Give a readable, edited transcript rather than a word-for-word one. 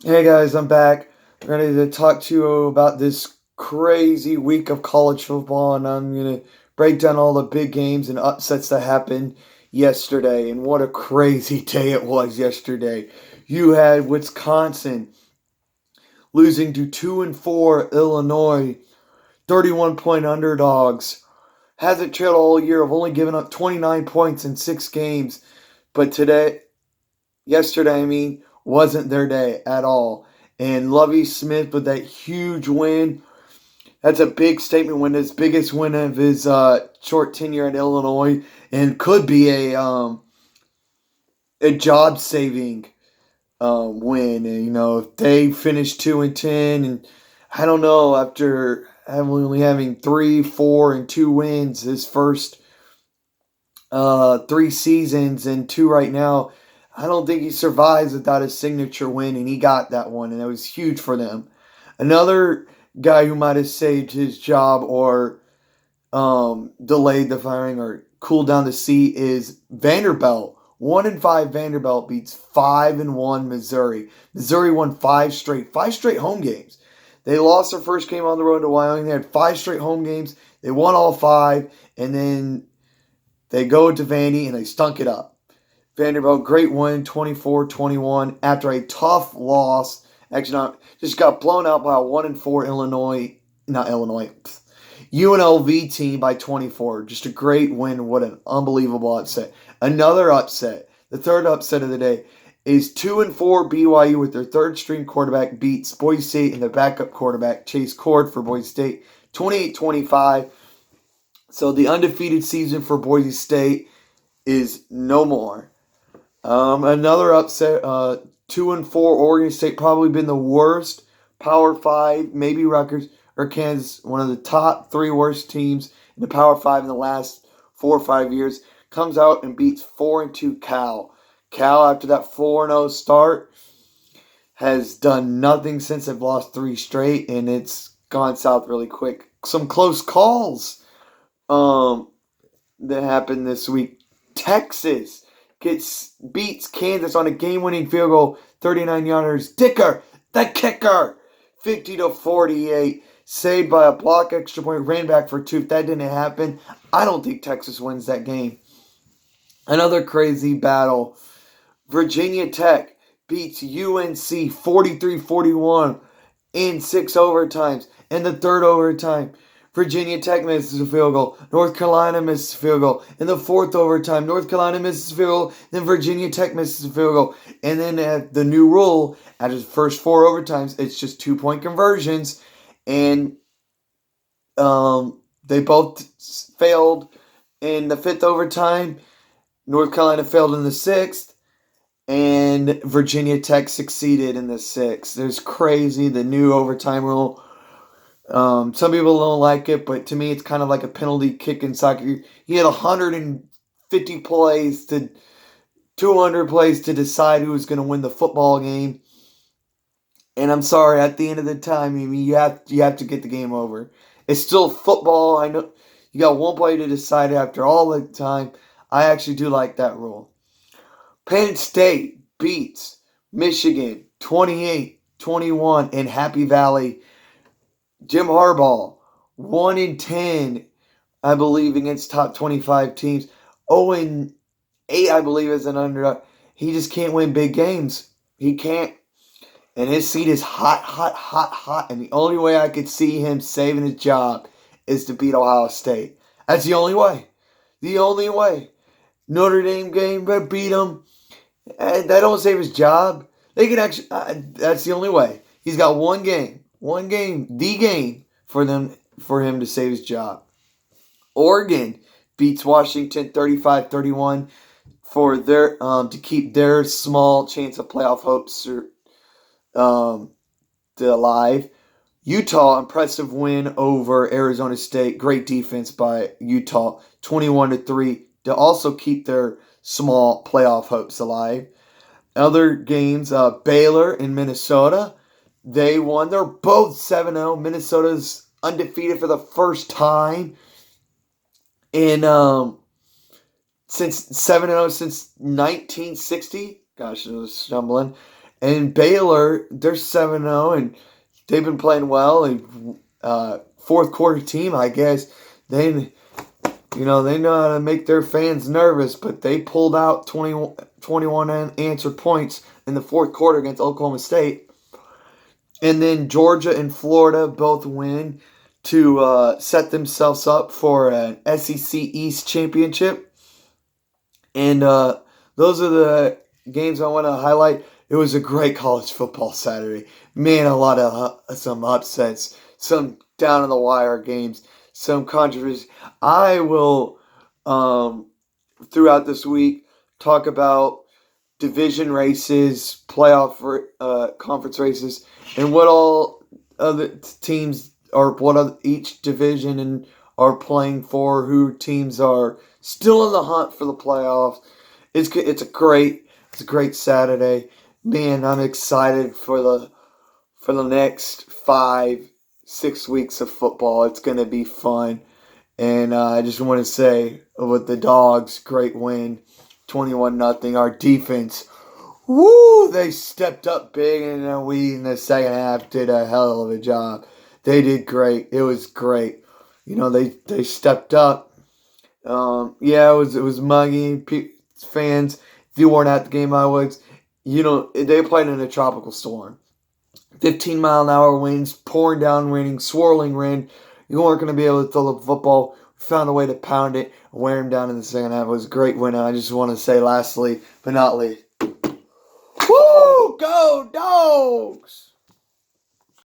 Hey guys, I'm back. Ready to talk to you about this crazy week of college football, and I'm gonna break down all the big games and upsets that happened yesterday. And what a crazy day it was yesterday. You had Wisconsin losing to 2-4 Illinois, 31-point underdogs. Hasn't trailed all year. Have only given up 29 points in 6 games, but yesterday, wasn't their day at all. And Lovey Smith with that huge win. That's a big statement win, his biggest win of his short tenure at Illinois, and could be a job saving win. And, if they finish 2-10, and I don't know, after only having 3, 4, and 2 wins his first 3 seasons and 2 right now, I don't think he survives without his signature win, and he got that one, and it was huge for them. Another guy who might have saved his job or delayed the firing or cooled down the seat is Vanderbilt. 1-5 Vanderbilt beats 5-1 Missouri. Missouri won five straight home games. They lost their first game on the road to Wyoming. They had 5 straight home games. They won all 5, and then they go to Vandy and they stunk it up. Vanderbilt, great win, 24-21 after a tough loss. Actually, not just got blown out by a 1-4 UNLV team by 24. Just a great win. What an unbelievable upset. Another upset, the third upset of the day, is 2-4 BYU with their third string quarterback beats Boise State and their backup quarterback Chase Cord for Boise State 28-25. So the undefeated season for Boise State is no more. Another upset, 2-4 Oregon State, probably been the worst Power 5, maybe Rutgers or Kansas, one of the top 3 worst teams in the Power 5 in the last 4 or 5 years, comes out and beats 4-2 Cal. Cal, after that 4-0 start, has done nothing since they've lost 3 straight, and it's gone south really quick. Some close calls that happened this week. Texas beats Kansas on a game-winning field goal, 39 yarders. Dicker, the kicker, 50-48, saved by a block, extra point, ran back for 2. If that didn't happen, I don't think Texas wins that game. Another crazy battle. Virginia Tech beats UNC 43-41 in 6 overtimes. In the third overtime, Virginia Tech misses a field goal. North Carolina misses a field goal. In the fourth overtime, North Carolina misses a field goal. Then Virginia Tech misses a field goal. And then the new rule, after the first 4 overtimes, it's just 2-point conversions. And they both failed in the 5th overtime. North Carolina failed in the 6th. And Virginia Tech succeeded in the 6th. There's crazy, the new overtime rule. Some people don't like it, but to me, it's kind of like a penalty kick in soccer. You had 150 plays to 200 plays to decide who was going to win the football game. And I'm sorry, at the end of the time, you have to get the game over. It's still football. I know you got one play to decide after all the time. I actually do like that rule. Penn State beats Michigan 28-21 in Happy Valley. Jim Harbaugh, 1-10, I believe, against top 25 teams. 0-8, I believe, as an underdog. He just can't win big games. He can't. And his seat is hot, hot, hot, hot. And the only way I could see him saving his job is to beat Ohio State. That's the only way. The only way. Notre Dame game, but beat them. And that don't save his job. They can actually. That's the only way. He's got one game, the game for him to save his job. Oregon beats Washington 35-31 for their to keep their small chance of playoff hopes alive. Utah, impressive win over Arizona State. Great defense by Utah, 21-3, to also keep their small playoff hopes alive. Other games, Baylor and Minnesota, they won. They're both 7-0. Minnesota's undefeated for the first time in since 7-0 since 1960. Gosh, I was stumbling. And Baylor, they're 7-0, and they've been playing well. And fourth quarter team, I guess. They know how to make their fans nervous, but they pulled out 21 answered points in the fourth quarter against Oklahoma State. And then Georgia and Florida both win to set themselves up for an SEC East championship. And those are the games I want to highlight. It was a great college football Saturday. Man, a lot of some upsets, some down in the wire games, some controversy. I will, throughout this week, talk about division races, playoff conference races, and what all other teams or what each division and are playing for. Who teams are still in the hunt for the playoffs. It's a great Saturday. Man, I'm excited for the next 5-6 weeks of football. It's gonna be fun. And I just want to say, with the Dogs, great win, 21-0. Our defense, woo, they stepped up big, and we in the second half did a hell of a job. They did great. It was great. They stepped up. Yeah, it was muggy. Fans, if you weren't at the game, I was. They played in a tropical storm. 15-mile-an-hour winds, pouring down raining, swirling rain. You weren't going to be able to throw the football. We found a way to pound it, wear them down in the second half. It was a great win. And I just want to say, lastly, but not least, woo! Go Dogs!